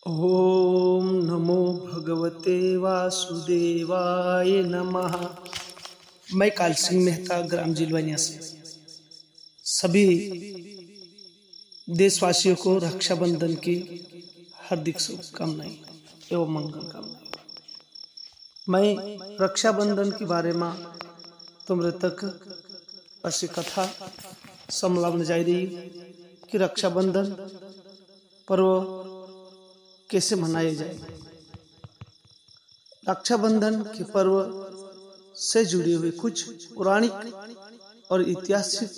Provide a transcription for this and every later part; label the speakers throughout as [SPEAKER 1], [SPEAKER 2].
[SPEAKER 1] ओम नमो भगवते वासुदेवाय नमः। मैं काल सिंह मेहता, ग्राम जिलवानिया से सभी देशवासियों को रक्षाबंधन की हार्दिक शुभकामनाएं एवं मंगल कामनाएं। मैं रक्षाबंधन के बारे में तुमरे तक ऐसी कथा समलावन जा रही कि रक्षाबंधन पर्व कैसे मनाया जाए। रक्षाबंधन के पर्व से जुड़ी हुई कुछ पौराणिक और ऐतिहासिक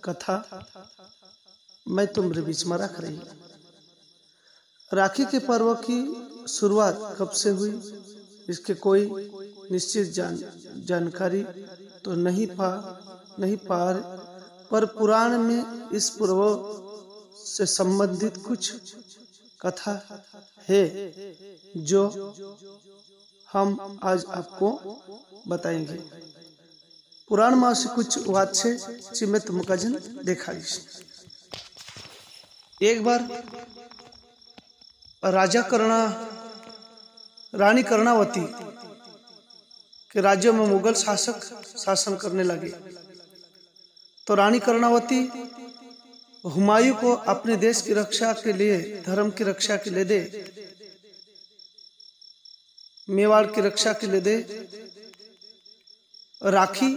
[SPEAKER 1] कथा मैं तुम्हारे बीच में रख रही हूँ। राखी के पर्व की शुरुआत कब से हुई, इसके कोई निश्चित जानकारी तो नहीं पा पर पुराण में इस पर्व से संबंधित कुछ कथा है जो हम आज आपको बताएंगे। पुराण में से कुछ वाच्य चिमेत मुकाजन देखा। एक बार रानी कर्णावती के राज्य में मुगल शासक शासन करने लगे, तो रानी कर्णावती हुमायूं को अपने देश की रक्षा के लिए, धर्म की रक्षा के लिए दे, मेवाड़ की रक्षा के लिए दे राखी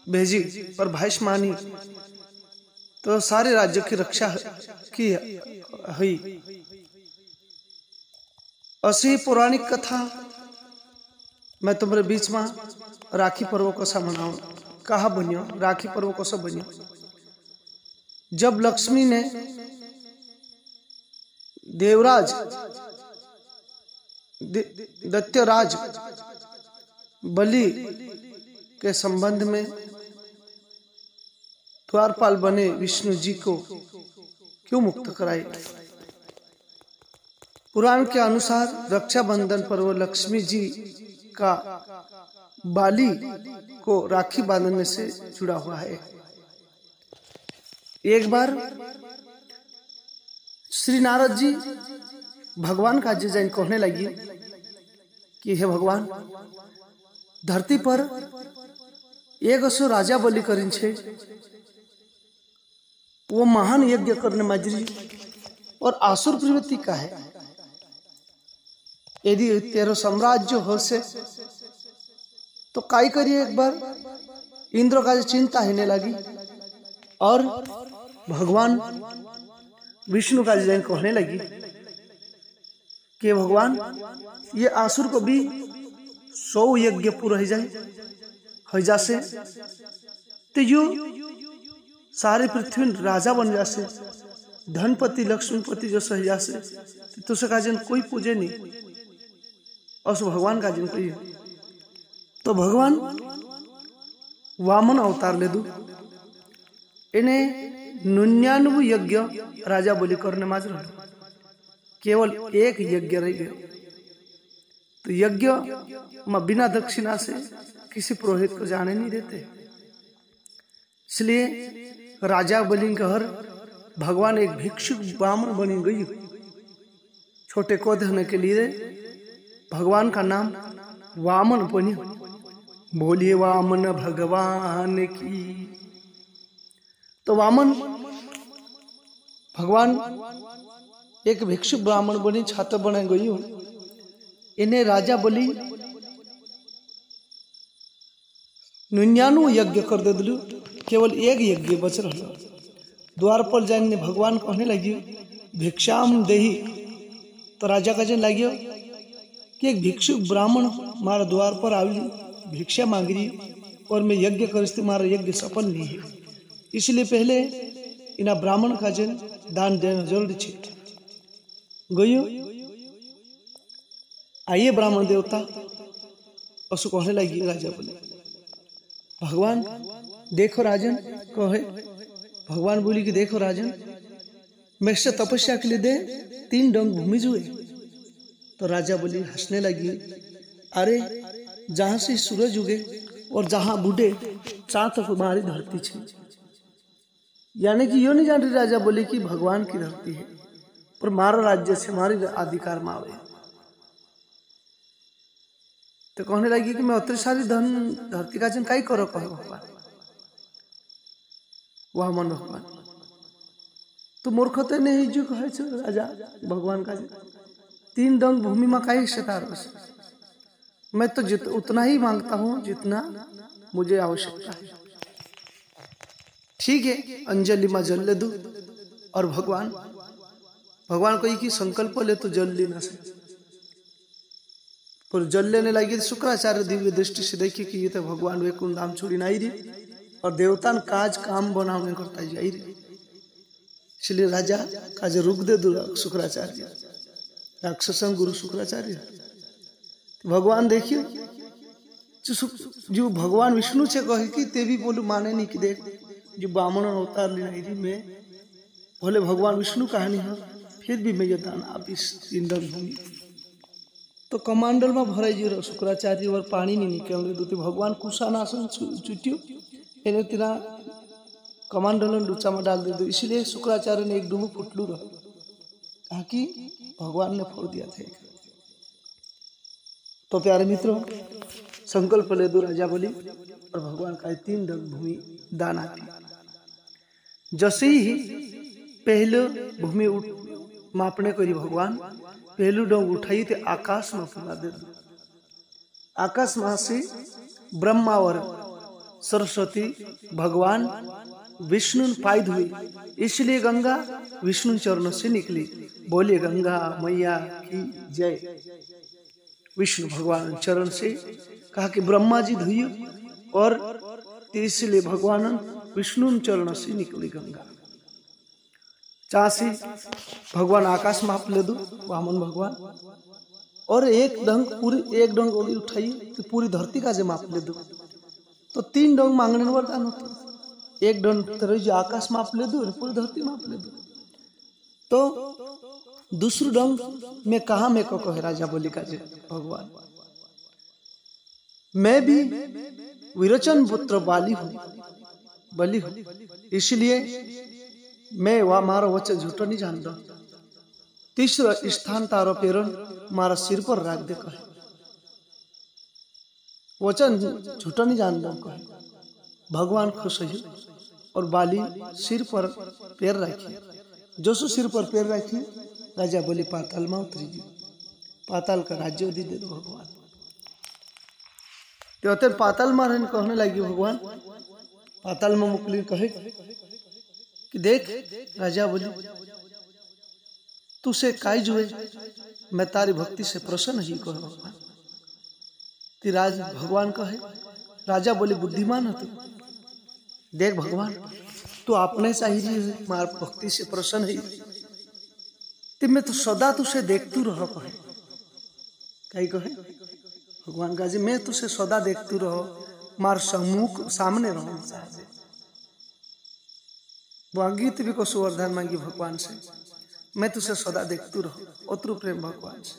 [SPEAKER 1] भेजी, पर भैंस मानी तो सारे राज्यों की रक्षा की हुई। ऐसी पौराणिक कथा मैं तुम्हारे बीच में राखी पर्व को सा मनाऊं। कहा बनियो राखी पर्व को सब बनियो। जब लक्ष्मी ने देवराज दैत्यराज बलि के संबंध में द्वारपाल बने विष्णु जी को क्यों मुक्त कराई। पुराण के अनुसार रक्षाबंधन पर्व लक्ष्मी जी का बाली को राखी बांधने से जुड़ा हुआ है। एक बार श्री नारद जी भगवान का जैन कहने लगी कि हे भगवान, धरती पर एक असो राजा बलि करीन छे, वो महान यज्ञ करने मजरी और आसुर प्रवृत्ति का है। यदि तेरो साम्राज्य हो से तो काई करिए। एक बार इंद्र का चिंता होने लगी और भगवान विष्णु का जैन कहने लगी कि भगवान, ये आसुर को भी 100 यज्ञ पूरा हो जासे तो यो सारी पृथ्वी राजा बन जासे, धनपति लक्ष्मीपति जो सह जासे, तो का जन कोई पूजे नहीं और भगवान का जन कहिए। तो भगवान वामन अवतार ले दू, इन्हें 99 यज्ञ राजा बलि करने माज रहा, केवल एक यज्ञ रह गया। तो यज्ञ में बिना दक्षिणा से किसी पुरोहित को जाने नहीं देते। इसलिए राजा बलि का हर भगवान एक भिक्षुक ब्राह्मण बनी गई। छोटे कोध होने के लिए भगवान का नाम वामन बनी। बोलिए वामन भगवान की। तो वामन भगवान एक भिक्षु ब्राह्मण बनी छात्र बने गई। इन्हें राजा बलि 99 यज्ञ कर दे दिलू, केवल एक यज्ञ बच रहा। द्वार पर जाने भगवान कहने लगी भिक्षाम देही। तो राजा का जन लगे कि एक भिक्षु ब्राह्मण मारा द्वार पर आवी भिक्षा मांग रही और मैं यज्ञ कर मारा यज्ञ सफल नहीं है, इसलिए पहले इना ब्राह्मण का जन दान देना जरूरी छे। गयो आइए ब्राह्मण देवता पशु कहने लगी राजा बोले भगवान देखो राजन कहे। भगवान बोली कि देखो राजन, मैं से तपस्या के लिए दे 3 डंग भूमि जुए। तो राजा बोली हंसने लगी, अरे जहां से सूरज उगे और जहां बूढ़े चाह तक हमारी धरती छे। यानी कि यो नहीं जान रही राजा बोली कि भगवान की धरती है। पर मारो राज्य से मारी अधिकार में आवे। तो कहने लगी कि मैं उतरी सारी धन धरती का जन कई करो कहो भगवान, वामन भगवान तो मूर्खते नहीं जो कहे राजा भगवान का 3 डंग भूमि में कई से तारो से, मैं तो उतना ही मांगता हूं जितना मुझे आवश्यकता है। ठीक है, अंजलि में जल ले दू। और भगवान को कि संकल्प ले तो जल लेना से, पर जल लेने लगी। शुक्राचार्य दिव्य दृष्टि से देखी कि ये तो भगवान वैकुंठ धाम छोड़ी नहीं रही और देवतान काज काम बनाने करता जाई रही। इसलिए राजा काज रुक दे दू शुक्राचार्य, राक्षसन गुरु शुक्राचार्य। भगवान देखियो जो भगवान विष्णु से कहे कि ते भी बोलू माने नहीं कि देख जो ब्राह्मण अवतार नहीं रही मैं बोले भगवान विष्णु कहानी है, फिर भी मैं ये दान आप इस इंद्र भूमि तो कमांडल में भराई जो शुक्राचार्य और पानी नहीं निकल रही। भगवान कुशानासन चुटियो एने तिना कमांडल लुचा में डाल दे दो। इसलिए शुक्राचार्य ने एक डूबू फुटलू रहा, कहा कि भगवान ने फोड़ दिया था। तो प्यारे मित्रों, संकल्प ले दो राजा बोली और भगवान का 3 डंग भूमि दान आती। जैसे ही पहले भूमि मापने करी भगवान पहलू डंग उठाई थे आकाश में फुला दे दो। आकाश में से ब्रह्मा और सरस्वती भगवान विष्णु पाई हुई, इसलिए गंगा विष्णु चरणों से निकली। बोले गंगा मैया की जय। विष्णु भगवान चरण से कहा कि ब्रह्मा जी धुई और इसलिए भगवान विष्णु चरणों से निकली गंगा। चासी भगवान आकाश माप ले दो वामन भगवान और एक डंग ओली उठाई तो पूरी धरती का जे माप ले दो। तो 3 डंग मांगने में वरदान होता। एक डंग तरह जो आकाश माप ले दो पूरी धरती माप ले दो। तो दूसरी डंग में कहा मैं को कहे राजा बोली का जे भगवान मैं भी विरोचन पुत्र बलि हूं, इसलिए मैं वह मारो वचन झूठो नहीं जानता। तीसरा स्थान तारो पेरन मारा सिर पर रख दे कहे, वचन झूठो नहीं जानता कहे। भगवान खुश हुए और बाली सिर पर पैर रखी। जोसु सिर पर पैर रखी राजा बोली पाताल में उतरी जी, पाताल का राज्य दे दो भगवान। तो पाताल में रहने कहने लगी भगवान, पाताल में मुकली कहे कि देख राजा बोली तू से काई जुए, मैं तारी भक्ति से प्रसन्न ही कहे भगवान। राज भगवान कहे राजा बोली बुद्धिमान है तू, देख भगवान तू अपने चाहिए मार भक्ति से प्रसन्न है ते मैं तो सदा तुझे देखतू रहो कहे। कही कहे भगवान का जी मैं तुझे सदा देखतू रहो, मार सम्मुख सामने रहो चाहिए। गीत भी को सुवर्धन मांगी भगवान से, मैं तुझे सदा देखतू रहो, अतरु प्रेम भगवान से।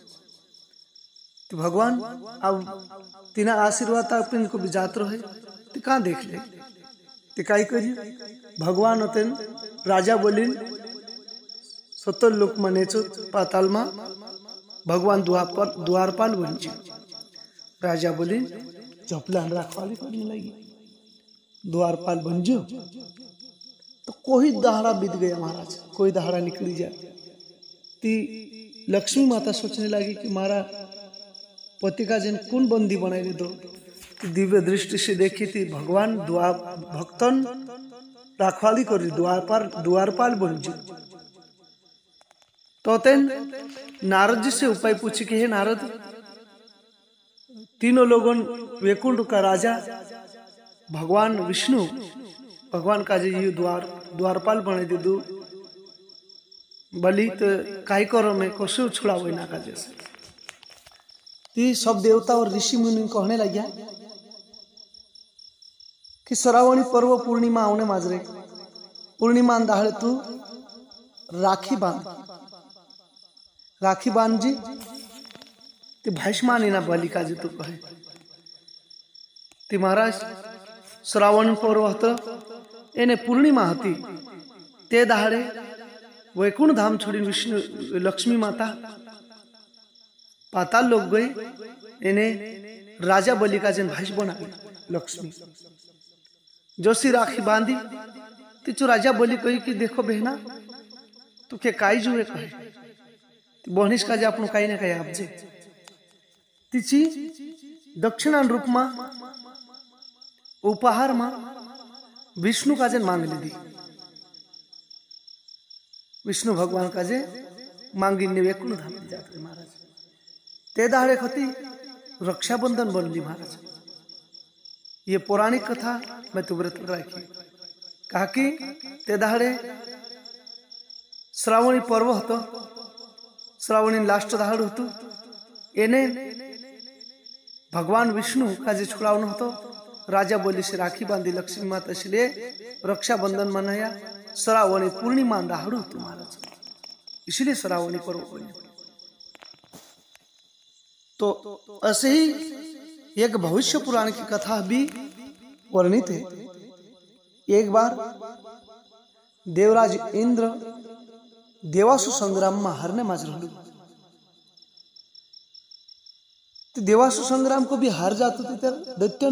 [SPEAKER 1] तो भगवान अब तीना आशीर्वाद अपन को भी जात रहे तो कहाँ देख ले तो काई करिए भगवान होते राजा बोली 70 लोक मने पाताल में भगवान द्वारपाल बन जी। राजा बोली चपला रखवाली करने लगी द्वारपाल बन जो। तो कोई दहाड़ा बीत गया महाराज, कोई दहाड़ा निकली जाए। ती लक्ष्मी माता सोचने लगी कि मारा पति का जन कौन बंदी बनाई दे दो। दिव्य दृष्टि से देखी थी भगवान भक्तन रखवाली कर द्वारपाल बन जी। तो नारद जी से उपाय पूछी कि हे नारद, तीनों लोगों वैकुंठ का राजा भगवान विष्णु भगवान का जी द्वारपाल बने दे दो बलि तो काई करो मैं कसो छुड़ा ना का जैसे। ती सब देवता और ऋषि मुनि कहने लगे कि श्रावणी पर्व पूर्णिमा आने माजरे पूर्णिमा दाहड़े तू राखी बांध जी ते भैष्मानी ना बलि का जी तू कहे ती महाराज श्रावण पर्व हतो एने पूर्णिमा हती ते दाहड़े वैकुंठ धाम छोड़ी विष्णु लक्ष्मी माता पाताल लोग गए, इन्हें राजा बलि का जन भाई बना लक्ष्मी जोशी राखी बांधी तिचु राजा बलि कही कि देखो बहना तू के काई जुए कहे बहनिश का जे अपन काई ना कहे आपजे तिची दक्षिणान रूप में उपहार में विष्णु का जन मांग ली विष्णु भगवान का जे मांगी ने वैकुंठ धाम जाते महाराज ते दाड़े खती रक्षाबंधन बनली महाराज। ये पौराणिक कथा मैं तुमरे तक राखी कहा कि ते दाड़े श्रावणी पर्व होतो, श्रावणी लास्ट दाड़ होतो, एने भगवान विष्णु का जे छुड़ावन होतो राजा बलि से राखी बांधी लक्ष्मी माता से लिए रक्षाबंधन मनाया। श्रावणी पूर्णिमा दाड़ होतो महाराज, इसलिए श्रावणी पर्व बने। तो ऐसे ही एक भविष्य पुराण की कथा भी वर्णित है। एक बार देवराज इंद्र देवासु संग्राम में हारने माज रहलू, तो देवासु संग्राम को भी हार जाते थे दैत्य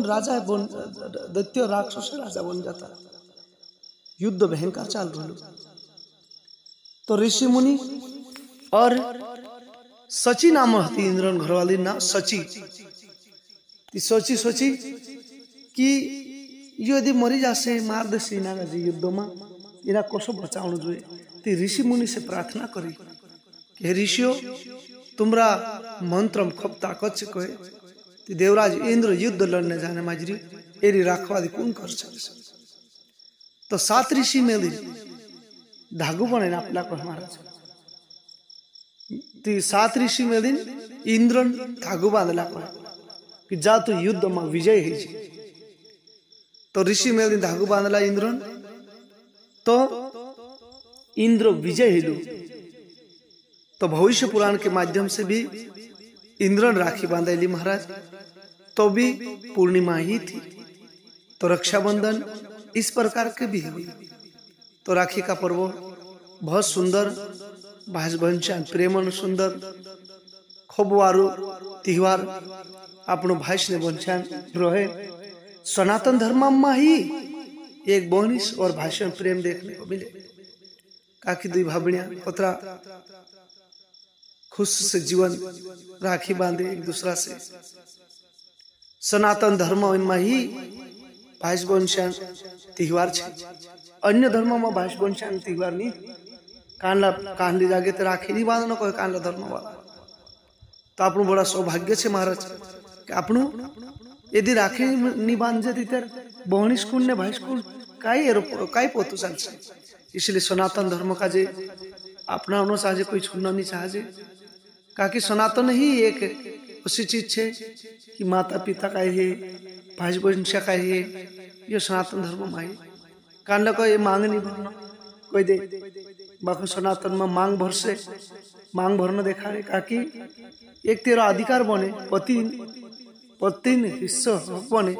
[SPEAKER 1] राक्षस राजा बन जाता, युद्ध भयंकर चाल रहलू। तो ऋषि मुनि और सची नाम हती इंद्रन घरवाली ना सची सोची कि यदि मरी जासे मार देसे इना युद्ध में इना कसो बचाउनु जोए। ती ऋषि मुनि से प्रार्थना करी कि ऋषियों तुमरा मंत्र खूब ताकत से कहे ती देवराज इंद्र युद्ध लड़ने जाने माजरी एरी राखवादी कौन कर सके। तो 7 ऋषि में धागु बने आपला को महाराज, 7 ऋषि में दिन इंद्रन धागु बांधला कि जा तू युद्ध में विजय है। तो ऋषि में दिन धागु बांधला इंद्रन, तो इंद्र विजय हेलु। तो भविष्य पुराण के माध्यम से भी इंद्रन राखी बांधेली महाराज, तो भी पूर्णिमा ही थी। तो रक्षाबंधन इस प्रकार के भी हुई। तो राखी का पर्व बहुत सुंदर भाषबंशान प्रेमन सुंदर खूब वारू त्योहार अपनो भाष ने बंशान रहे। सनातन धर्म में ही एक बोनिस और भाषण प्रेम देखने को मिले। काकी दुई भाभणिया पतरा खुश से जीवन राखी बांधे एक दूसरा से। सनातन धर्म में ही भाषबंशान त्योहार छे, अन्य धर्म में भाषबंशान त्योहार नहीं। कानली जागे तो राखी नहीं बांधनो कोई कानला धर्म वाला। तो आपनु बड़ा सौभाग्य छे महाराज कि आपनु यदि राखी नहीं बांध जाती तर बहनिश कुंड ने भाईश कुंड काई पोतु चालछे। इसलिए सनातन धर्म का जे अपनानो चाहे कोई छूना नहीं चाहे, काकि सनातन ही एक ऐसी चीज है कि माता पिता का है भाई बंश का है, ये सनातन धर्म में है। कांड को ये मांग नहीं भरना कोई दे बाकी सनातन में मांग भर से मांग भरना देखा है, काकि एक तेरा अधिकार बने पति हिस्सा बने।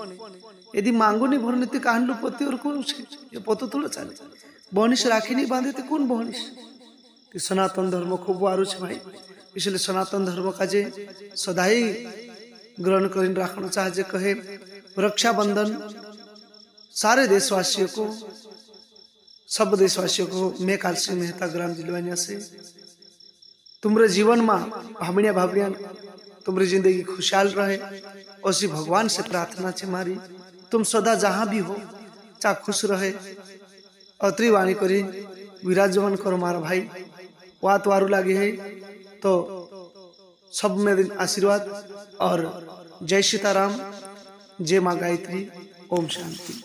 [SPEAKER 1] यदि मांगो नहीं भरने तो कहां लो पति और कौन ये पतो थोड़ा चले। बहनिश राखी नहीं बांधे तो कौन बहनिश। तो सनातन धर्म खूब वारू है भाई, इसलिए सनातन धर्म का जे सदाई ग्रहण कर रखना चाहे कहे। रक्षाबंधन सारे देशवासियों को, सब देशवासियों को मैं कालसी मेहता ग्राम दिलवानिया से तुम्हारे जीवन में भाभणिया भाभणिया तुम्हारी जिंदगी खुशहाल रहे उसी भगवान से प्रार्थना है मारी। तुम सदा जहां भी हो चाहे खुश रहे। अत्री वाणी करी विराजमान करो मारा भाई वात वारू लागे है। तो सब में दिन आशीर्वाद और जय सीताराम, जय माँ गायत्री, ओम शांति।